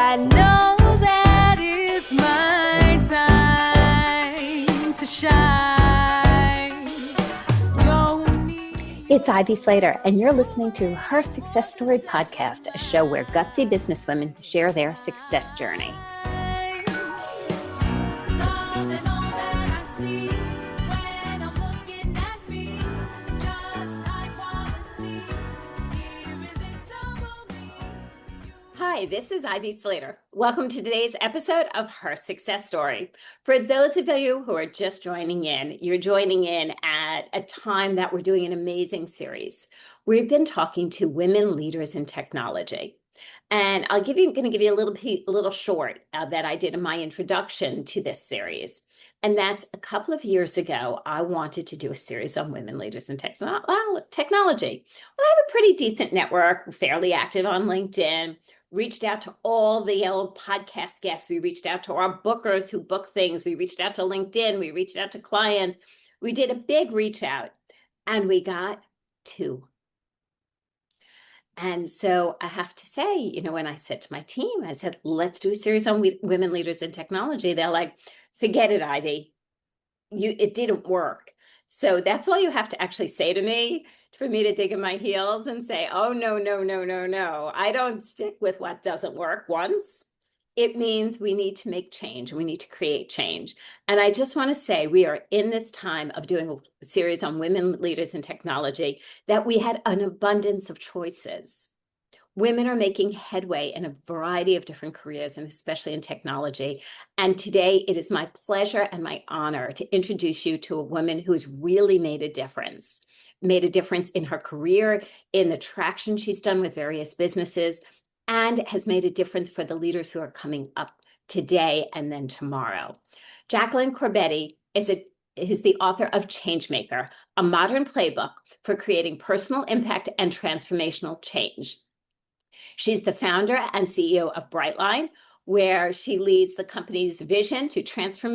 I know that it's my time to shine. Don't need It's Ivy Slater, and you're listening to Her Success Story podcast, a show where gutsy businesswomen share their success journey. Hi, this is Ivy Slater. Welcome to today's episode of Her Success Story. For those of you who are just joining in, you're joining in at a time that we're doing an amazing series. We've been talking to women leaders in technology. And going to give you a little short that I did in my introduction to this series. And that's a couple of years ago, I wanted to do a series on women leaders in technology. Well, I have a pretty decent network, fairly active on LinkedIn, reached out to all the old podcast guests. We reached out to our bookers who book things. We reached out to LinkedIn. We reached out to clients. We did a big reach out and we got 2. And so I have to say, when I said to my team, I said, let's do a series on women leaders in technology. They're like, forget it, Ivy. It didn't work. So that's all you have to actually say to me for me to dig in my heels and say, oh, no, no, no, no, no. I don't stick with what doesn't work once. It means we need to make change. We need to create change. And I just want to say we are in this time of doing a series on women leaders in technology that we had an abundance of choices. Women are making headway in a variety of different careers, and especially in technology. And today it is my pleasure and my honor to introduce you to a woman who's really made a difference in her career, in the traction she's done with various businesses, and has made a difference for the leaders who are coming up today and then tomorrow. Jacqueline Corbelli is the author of Changemaker, a modern playbook for creating personal impact and transformational change. She's the founder and CEO of BrightLine, where she leads the company's vision to transform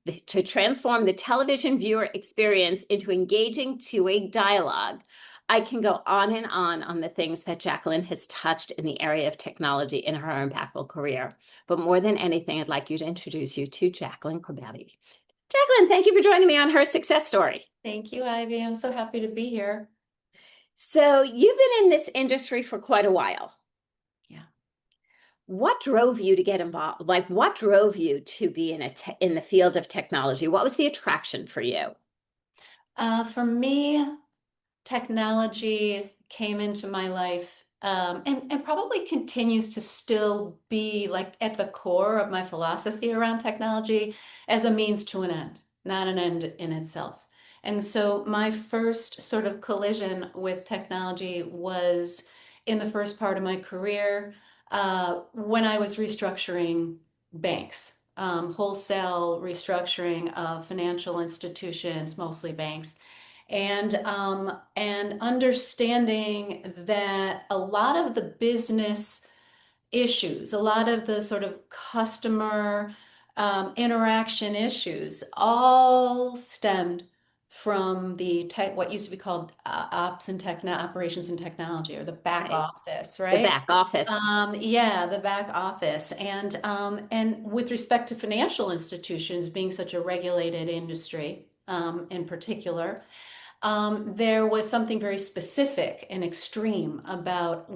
the television viewer experience into engaging two-way dialogue. I can go on and on the things that Jacqueline has touched in the area of technology in her impactful career. But more than anything, I'd like you to introduce you to Jacqueline Corbelli. Jacqueline, thank you for joining me on Her Success Story. Thank you, Ivy. I'm so happy to be here. So you've been in this industry for quite a while. Yeah. What drove you to get involved? What drove you to be in the field of technology? What was the attraction for you? For me, technology came into my life and probably continues to still be at the core of my philosophy around technology as a means to an end, not an end in itself. And so my first sort of collision with technology was in the first part of my career when I was restructuring banks, wholesale restructuring of financial institutions, mostly banks. And understanding that a lot of the business issues, a lot of the sort of customer interaction issues, all stemmed from the what used to be called operations and technology, or the back office, right? The back office. The back office, and with respect to financial institutions being such a regulated industry, in particular. There was something very specific and extreme about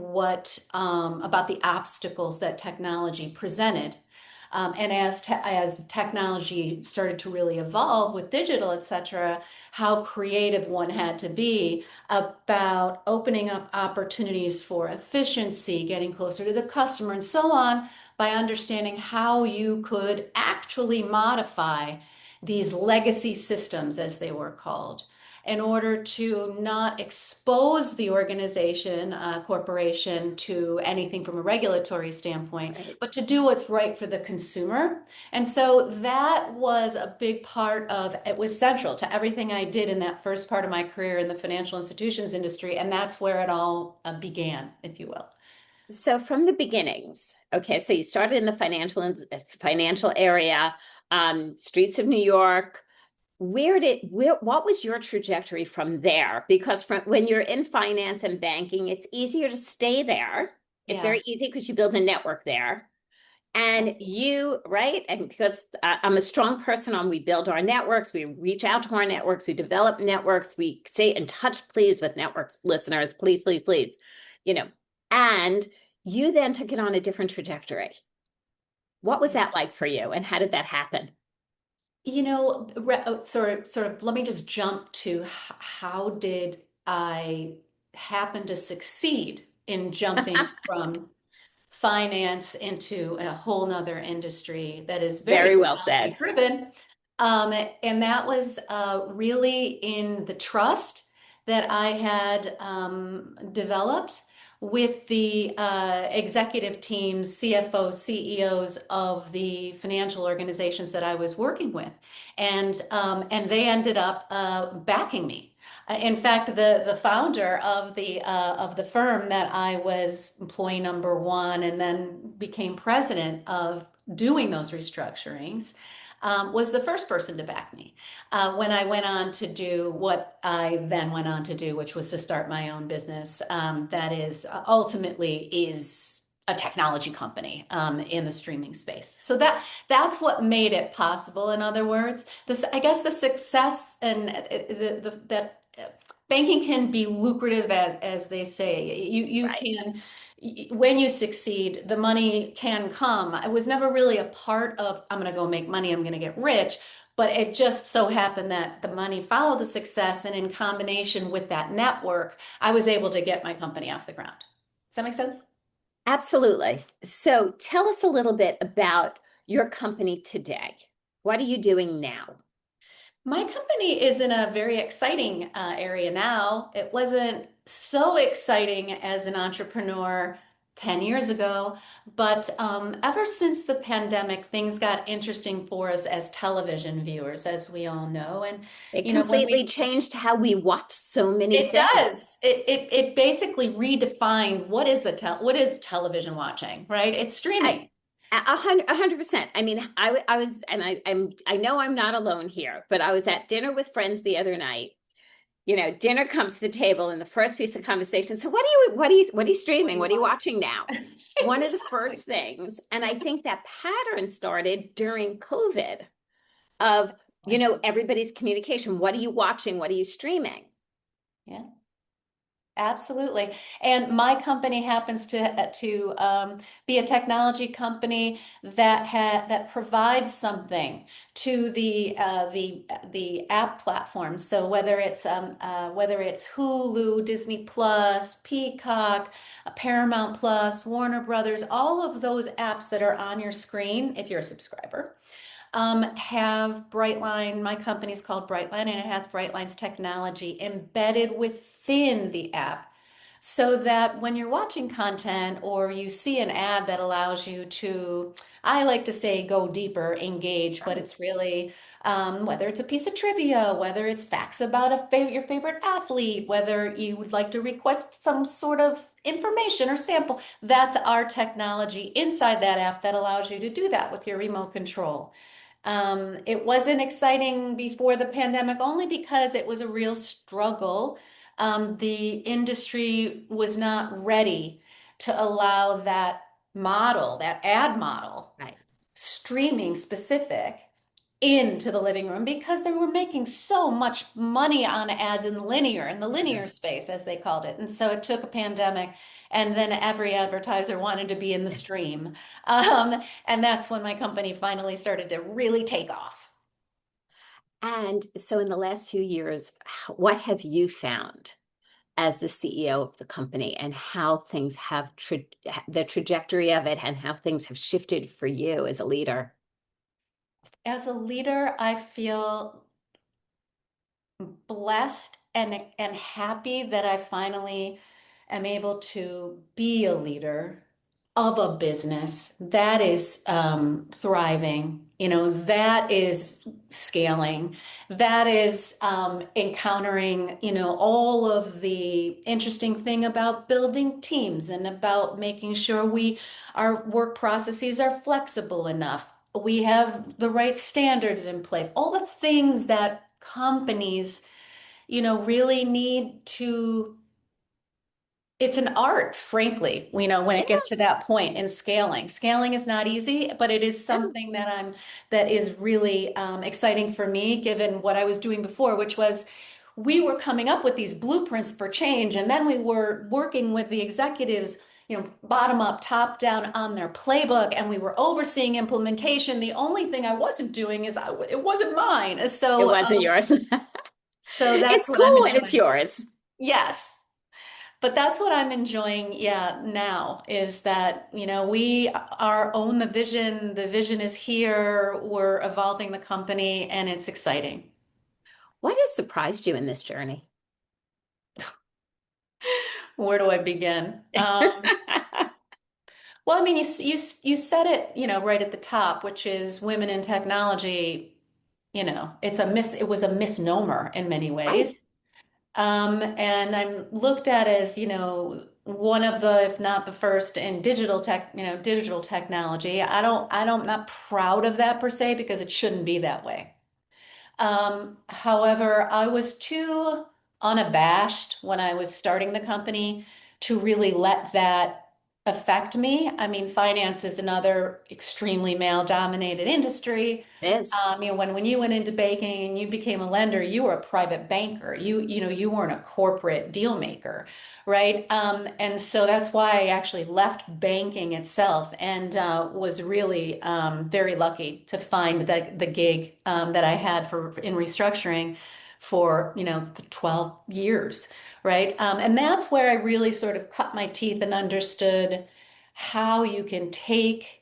about the obstacles that technology presented. And as technology started to really evolve with digital, et cetera, how creative one had to be about opening up opportunities for efficiency, getting closer to the customer, and so on, by understanding how you could actually modify these legacy systems, as they were called, in order to not expose the organization, corporation, to anything from a regulatory standpoint, but to do what's right for the consumer. And so that was a big part of, it was central to everything I did in that first part of my career in the financial institutions industry. And that's where it all began, if you will. So from the beginnings, okay, so you started in the financial area, streets of New York. What was your trajectory from there? Because when you're in finance and banking, it's easier to stay there. It's very easy because you build a network there. And you, right? And because I'm a strong person on we build our networks, we reach out to our networks, we develop networks, we stay in touch, please, with networks listeners, please, please, please, you know. And you then took it on a different trajectory. What was that like for you, and how did that happen? Sort of, let me just jump to how did I happen to succeed in jumping from finance into a whole nother industry that is very Very well technology said. driven. And that was really in the trust that I had developed with the executive teams, CFOs, CEOs of the financial organizations that I was working with, and they ended up backing me. In fact, the founder of the firm that I was employee number one and then became president of doing those restructurings was the first person to back me when I went on to do what I then went on to do, which was to start my own business. That is ultimately is a technology company in the streaming space. So that's what made it possible. In other words, this I guess the success and that banking can be lucrative as they say. You Right. can when you succeed, the money can come. I was never really a part of, I'm going to go make money, I'm going to get rich. But it just so happened that the money followed the success. And in combination with that network, I was able to get my company off the ground. Does that make sense? Absolutely. So tell us a little bit about your company today. What are you doing now? My company is in a very exciting area now. It wasn't so exciting as an entrepreneur 10 years ago, but ever since the pandemic, things got interesting for us as television viewers, as we all know. And, It when completely we changed how we watch so many it things. does. It basically redefined what is television watching, right? It's I, streaming. 100%. I mean, I was, and I know I'm not alone here, but I was at dinner with friends the other night. You know, dinner comes to the table, and the first piece of conversation. So, what are you What do streaming? you What are you want? watching now? One of the Exactly. first things, and I think that pattern started during COVID of, everybody's communication. What are you watching? What are you streaming? Yeah. Absolutely. And my company happens to be a technology company that provides something to the app platform. So whether it's Hulu, Disney Plus, Peacock, Paramount Plus, Warner Brothers, all of those apps that are on your screen, if you're a subscriber, have BrightLine. My company is called BrightLine, and it has BrightLine's technology embedded within the app so that when you're watching content or you see an ad that allows you to, I like to say, go deeper, engage, but Right. it's really whether it's a piece of trivia, whether it's facts about your favorite athlete, whether you would like to request some sort of information or sample, that's our technology inside that app that allows you to do that with your remote control. It wasn't exciting before the pandemic only because it was a real struggle. The industry was not ready to allow that model, that ad model, Right. streaming specific, into the living room because they were making so much money on ads in the linear space, as they called it. And so it took a pandemic, and then every advertiser wanted to be in the stream. And that's when my company finally started to really take off. And so, in the last few years, what have you found as the CEO of the company, and how things have the trajectory of it, and how things have shifted for you as a leader? As a leader, I feel blessed and happy that I finally am able to be a leader of a business that is thriving, that is scaling, that is encountering, all of the interesting thing about building teams and about making sure our work processes are flexible enough. We have the right standards in place, all the things that companies, really need to it's an art, frankly, when it gets to that point in scaling. Scaling is not easy, but it is Yeah. something that is really exciting for me, given what I was doing before, which was we were coming up with these blueprints for change, and then we were working with the executives, bottom up, top down on their playbook, and we were overseeing implementation. The only thing I wasn't doing is it wasn't mine. It So, wasn't yours. so that's It's what I'm cool when it's enjoying. yours. Yes. But that's what I'm enjoying, yeah, now is that, we are own the vision is here, we're evolving the company, and it's exciting. What has surprised you in this journey? Where do I begin? Well, I mean, you said it, right at the top, which is women in technology, it was a misnomer in many Right. ways. And I'm looked at as, one of the, if not the first in digital technology. I'm not proud of that per se because it shouldn't be that way. However, I was too unabashed when I was starting the company to really let that affect me. I mean, finance is another extremely male-dominated industry. It is. When you went into banking and you became a lender, you were a private banker. You weren't a corporate deal maker, right? And so that's why I actually left banking itself and was really very lucky to find the gig that I had in restructuring for, the 12 years, right? And that's where I really sort of cut my teeth and understood how you can take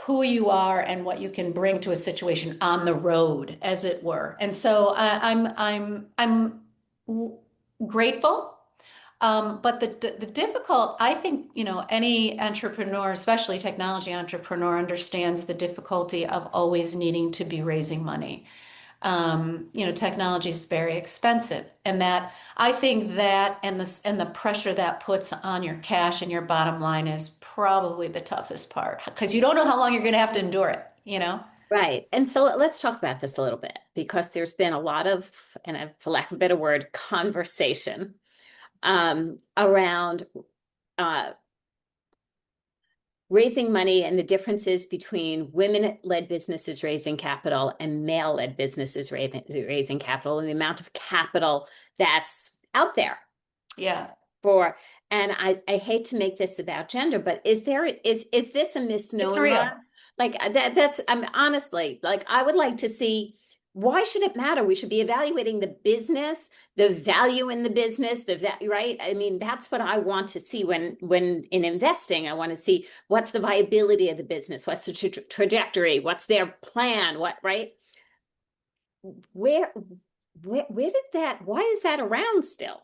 who you are and what you can bring to a situation on the road, as it were. And so I'm grateful, but the difficult, I think, any entrepreneur, especially technology entrepreneur, understands the difficulty of always needing to be raising money. Technology is very expensive, and that I think that and the pressure that puts on your cash and your bottom line is probably the toughest part because you don't know how long you're going to have to endure it. Right. And so let's talk about this a little bit because there's been a lot of, and for lack of a better word, conversation around uh, raising money and the differences between women-led businesses raising capital and male-led businesses raising capital and the amount of capital that's out there Yeah. for. And I hate to make this about gender, but is this a It's misnomer? real. Like that's I'm honestly like I would like to see why should it matter? We should be evaluating the business, the value in the business, right? I mean, that's what I want to see when in investing. I want to see what's the viability of the business, what's the trajectory, what's their plan, what right? Where where did that? Why is that around still?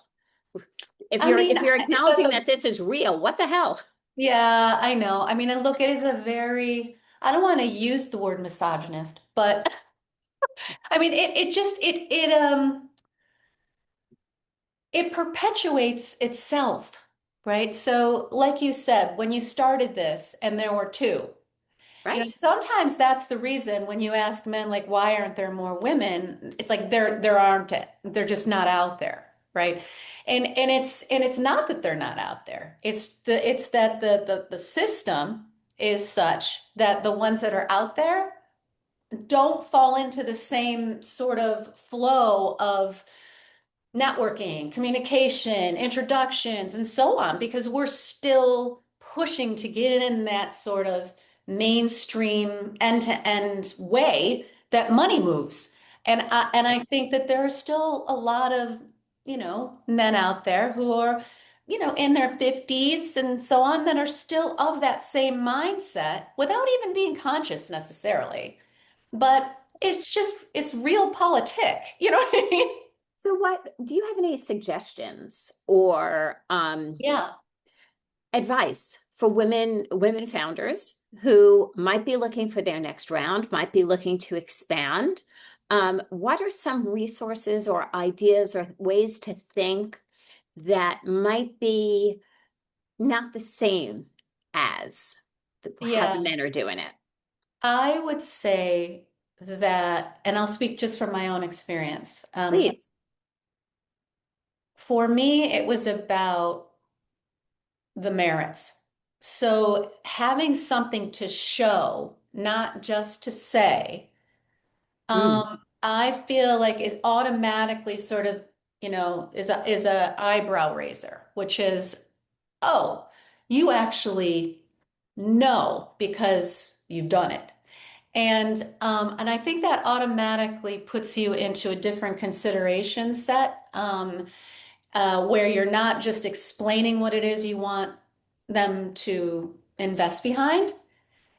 If I you're mean, if you're acknowledging the that this is real, what the hell? yeah, I know. I mean, and look, it is a very, I don't want to use the word misogynist, but I mean, it just, it perpetuates itself, right? So, like you said, when you started this and there were two, Right? sometimes that's the reason when you ask men, like, why aren't there more women? It's like there aren't it. They're just not out there, right? And it's not that they're not out there. It's that the system is such that the ones that are out there don't fall into the same sort of flow of networking, communication, introductions, and so on, because we're still pushing to get in that sort of mainstream end-to-end way that money moves. And I think that there are still a lot of, men out there who are, in their 50s and so on that are still of that same mindset without even being conscious necessarily. But it's real politic. You know what I mean? So what do you have any suggestions or Yeah. advice for women founders who might be looking for their next round, might be looking to expand? What are some resources or ideas or ways to think that might be not the same as how the Yeah. men are doing it? I would say that, and I'll speak just from my own experience. Please. For me, it was about the merits. So having something to show, not just to say, Mm. I feel like is automatically sort of, is a eyebrow raiser, which is, oh, you actually know because you've done it. And I think that automatically puts you into a different consideration set, where you're not just explaining what it is you want them to invest behind.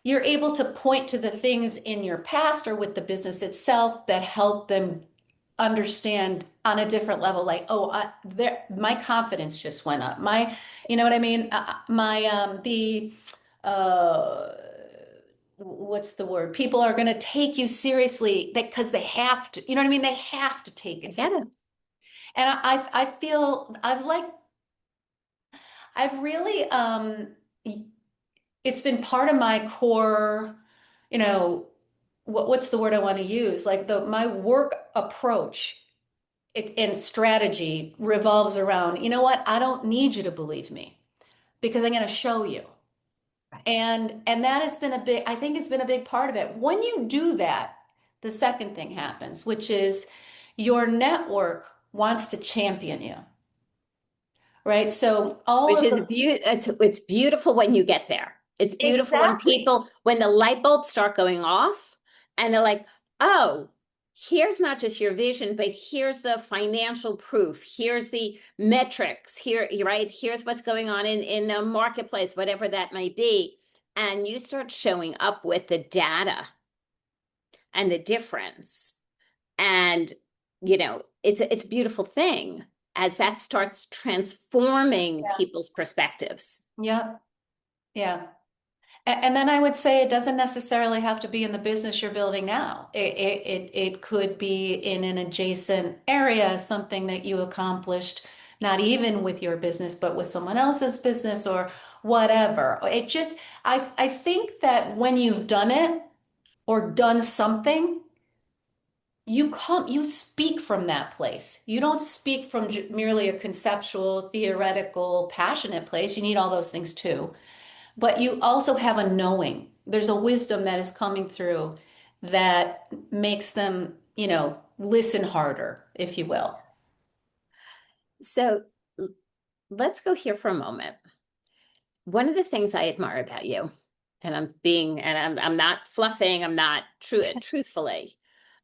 You're able to point to the things in your past or with the business itself that help them understand on a different level, like, oh, my confidence just went up. You know what I mean? Uh, what's the word? People are going to take you seriously because they have to. You know what I mean? They have to take I it get seriously. it. And I feel I've really it's been part of my core, you know, what's the word I want to use? Like my work approach and strategy revolves around, you know what? I don't need you to believe me because I'm going to show you. Right. And that has been I think it's been a big part of it. When you do that, the second thing happens, which is your network wants to champion you, right? So all Which of is the it's beautiful when you get there. It's beautiful when exactly. when the light bulbs start going off and they're like, oh, here's not just your vision, but here's the financial proof. Here's the metrics here, right? Here's what's going on in the marketplace, whatever that might be. And you start showing up with the data and the difference. And, it's a beautiful thing as that starts transforming Yeah. people's perspectives. Yeah. Yeah. And then I would say it doesn't necessarily have to be in the business you're building now. It could be in an adjacent area, something that you accomplished, not even with your business, but with someone else's business or whatever. I think that when you've done it or done something, you speak from that place. You don't speak from merely a conceptual, theoretical, passionate place. You need all those things too. But you also have a knowing. There's a wisdom that is coming through that makes them, listen harder, if you will. So let's go here for a moment. One of the things I admire about you, and I'm not fluffing, I'm not truthfully,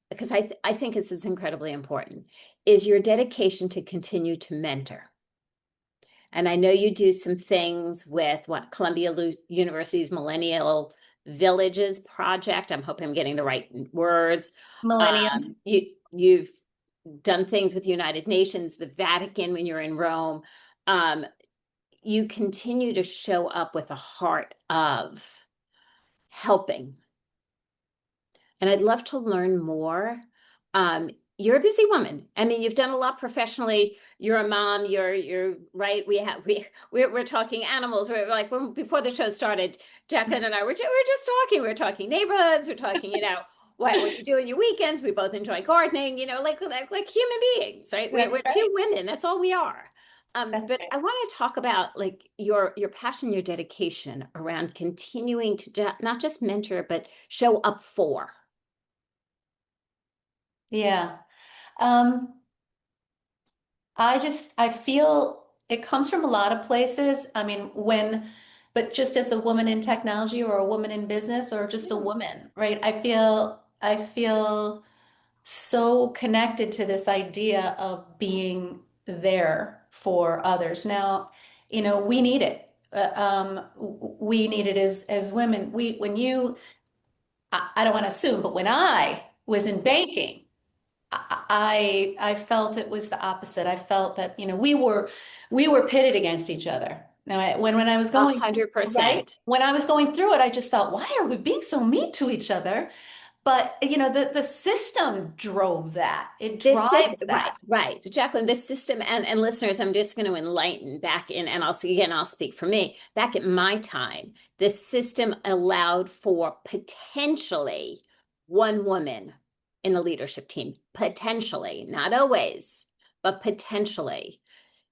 because I think this is incredibly important, is your dedication to continue to mentor. And I know you do some things with Columbia University's Millennial Villages Project. I'm hoping I'm getting the right words. Millennium. You've done things with the United Nations, the Vatican when you're in Rome. You continue to show up with a heart of helping. And I'd love to learn more. You're a busy woman. I mean, you've done a lot professionally. You're a mom. You're right. We're talking animals. We're like before the show started, Jacqueline and I we're just talking. We're talking neighborhoods. We're talking, what you do in your weekends. We both enjoy gardening. Like human beings, right? That's We're two right. women. That's all we are. That's But right. I want to talk about like your passion, your dedication around continuing to not just mentor, but show up for. Yeah. Um, I feel it comes from a lot of places. I mean, but just as a woman in technology or a woman in business or just a Yeah. woman, right? I feel so connected to this idea of being there for others. Now, we need it. We need it as women. I don't want to assume, but when I was in banking, I felt it was the opposite. I felt that, we were pitted against each other. Now, when I was A going, hundred right, percent. when I was going through it, I just thought, why are we being so mean to each other? But, the system drove that. It This drives system, right, that. right. Jacqueline, this system and listeners, I'm just going to enlighten back in, and I'll speak for me. Back at my time, the system allowed for potentially one woman in the leadership team, potentially, not always, but potentially.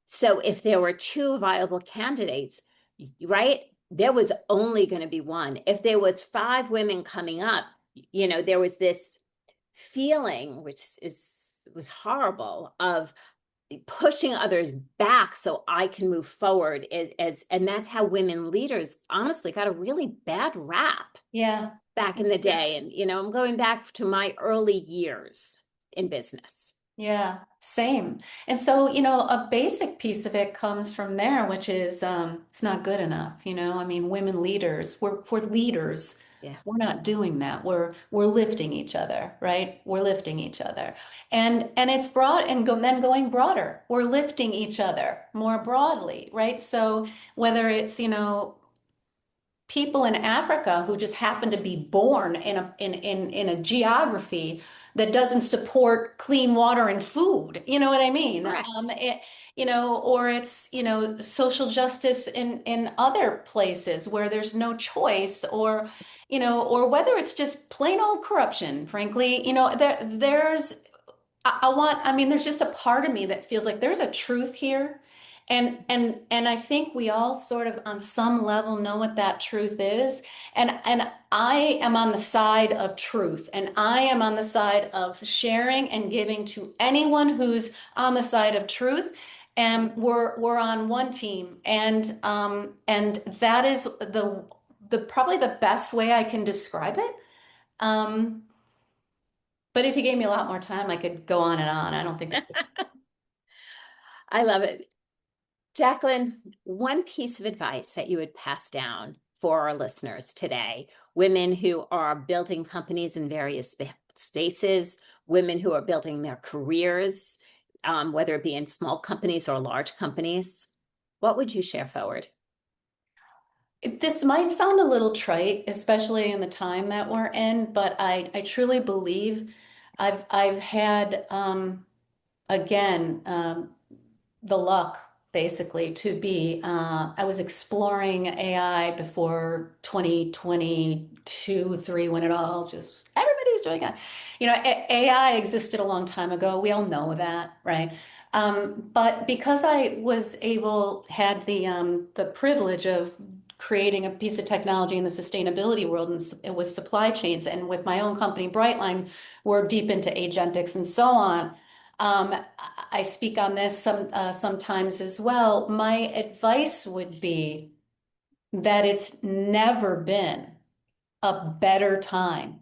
So if there were two viable candidates, right? There was only going to be one. If there was 5 women coming up, there was this feeling, which was horrible, of pushing others back so I can move forward, and that's how women leaders honestly got a really bad rap Yeah. back in the day. And I'm going back to my early years in business. Yeah, same. And so, a basic piece of it comes from there, which is it's not good enough. I mean, women leaders, we're leaders. Yeah. We're not doing that. We're lifting each other, right? We're lifting each other. And it's broad and then going broader. We're lifting each other more broadly, right? So whether it's, people in Africa who just happen to be born in a geography that doesn't support clean water and food. You know what I mean? Correct. Or it's, social justice in other places where there's no choice, or whether it's just plain old corruption, frankly, there's just a part of me that feels like there's a truth here. And I think we all sort of on some level know what that truth is. And I am on the side of truth, and I am on the side of sharing and giving to anyone who's on the side of truth. And we're on one team. And that is the probably the best way I can describe it. But if you gave me a lot more time, I could go on and on. I don't think that's I love it. Jacqueline, one piece of advice that you would pass down for our listeners today, women who are building companies in various spaces, women who are building their careers, whether it be in small companies or large companies, what would you share forward? This might sound a little trite, especially in the time that we're in, but I truly believe I've had again the luck basically to be I was exploring AI before 2022, 3 when it all just everybody's doing it. AI existed a long time ago. We all know that, right? But because I had the privilege of creating a piece of technology in the sustainability world, and it was supply chains, and with my own company, BrightLine, we're deep into agentics and so on. I speak on this sometimes as well. My advice would be that it's never been a better time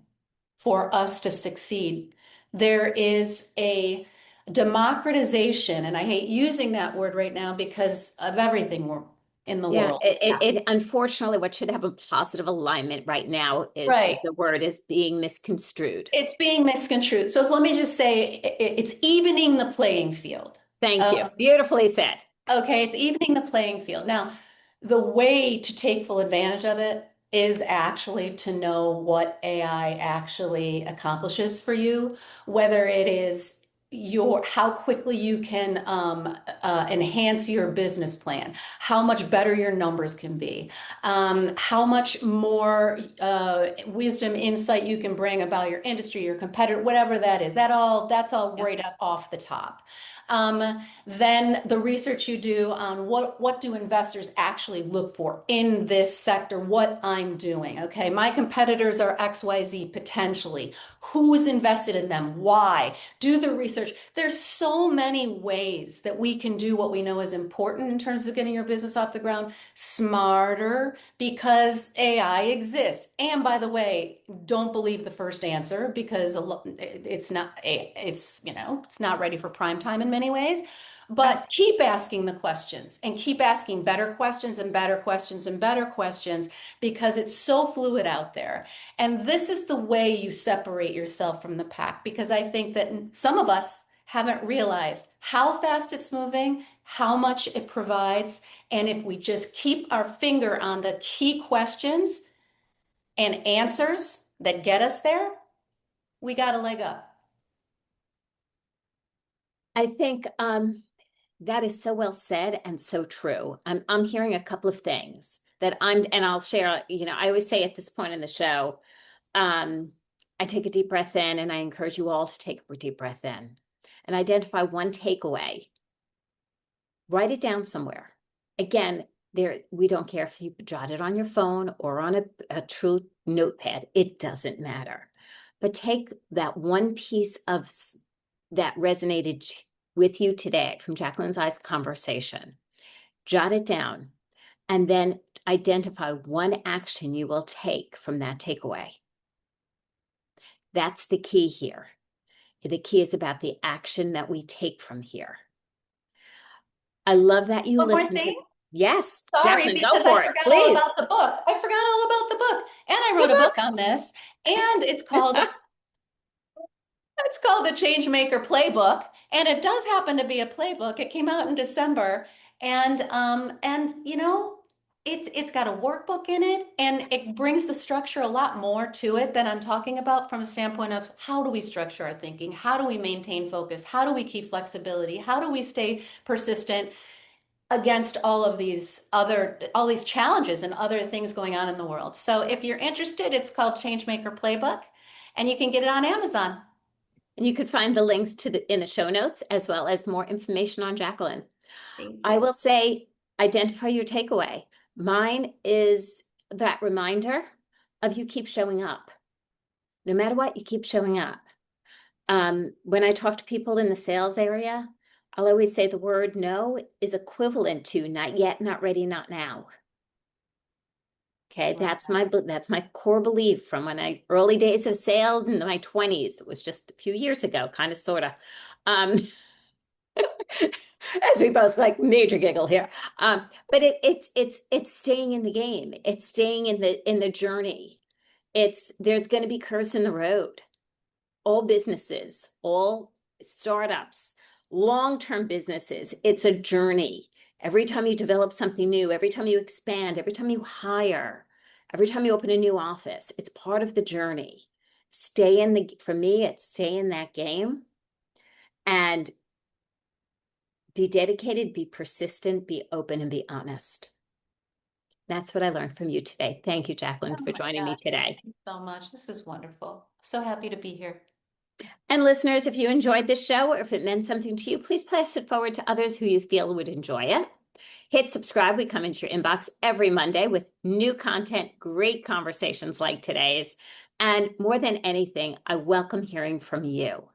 for us to succeed. There is a democratization, and I hate using that word right now because of everything we're in the Yeah, world. it unfortunately, what should have a positive alignment right now is Right. the word is being misconstrued. It's being misconstrued. So let me just say it's evening the playing field. Thank you. Beautifully said. Okay, it's evening the playing field. Now, the way to take full advantage of it is actually to know what AI actually accomplishes for you, whether it is how quickly you can enhance your business plan, how much better your numbers can be, how much more wisdom, insight you can bring about your industry, your competitor, whatever that is. That's all Yeah. right up off the top. Then the research you do on what do investors actually look for in this sector, what I'm doing. Okay, my competitors are XYZ potentially. Who's invested in them? Why? Do the research. There's so many ways that we can do what we know is important in terms of getting your business off the ground smarter because AI exists. And by the way, don't believe the first answer because it's not ready for prime time in many ways. But keep asking the questions and keep asking better questions and better questions and better questions because it's so fluid out there. And this is the way you separate yourself from the pack because I think that some of us haven't realized how fast it's moving, how much it provides. And if we just keep our finger on the key questions and answers that get us there, we got a leg up. I think that is so well said and so true. I'm hearing a couple of things and I'll share, I always say at this point in the show, I take a deep breath in and I encourage you all to take a deep breath in and identify one takeaway. Write it down somewhere. Again, we don't care if you jot it on your phone or on a true notepad, it doesn't matter. But take that one piece of that resonated with you today from Jacqueline's Eyes conversation, jot it down, and then identify one action you will take from that takeaway. That's the key here. The key is about the action that we take from here. I love that you One more listened to. thing? Yes, Sorry, Jacqueline, go because for I it, forgot all please. about the book. I forgot all about the book. And I Good wrote a book. book on this. And it's called the Changemaker Playbook. And it does happen to be a playbook. It came out in December. And you know, it's got a workbook in it, and it brings the structure a lot more to it than I'm talking about from a standpoint of how do we structure our thinking? How do we maintain focus? How do we keep flexibility? How do we stay persistent against all these challenges and other things going on in the world? So if you're interested, it's called Changemaker Playbook, and you can get it on Amazon. And you could find the links in the show notes, as well as more information on Jacqueline. I will say, identify your takeaway. Mine is that reminder of you keep showing up. No matter what, you keep showing up. When I talk to people in the sales area, I'll always say the word no is equivalent to not yet, not ready, not now. Okay, that's my core belief from early days of sales in my 20s. It was just a few years ago, kind of, sort of. As we both like major giggle here. But it's staying in the game. It's staying in the journey. There's going to be curves in the road. All businesses, all startups, long-term businesses, it's a journey. Every time you develop something new, every time you expand, every time you hire, every time you open a new office, it's part of the journey. For me, it's stay in that game and be dedicated, be persistent, be open, and be honest. That's what I learned from you today. Thank you, Jacqueline, for joining me today. Thank you so much. This is wonderful. So happy to be here. And listeners, if you enjoyed this show or if it meant something to you, please pass it forward to others who you feel would enjoy it. Hit subscribe. We come into your inbox every Monday with new content, great conversations like today's. And more than anything, I welcome hearing from you.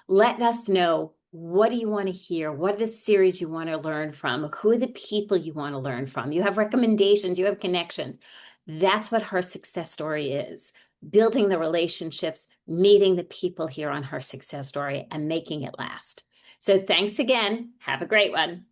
Let us know, what do you want to hear? What are the series you want to learn from? Who are the people you want to learn from? You have recommendations, you have connections. That's what her success story is. Building the relationships, meeting the people here on her success story, and making it last. So thanks again. Have a great one.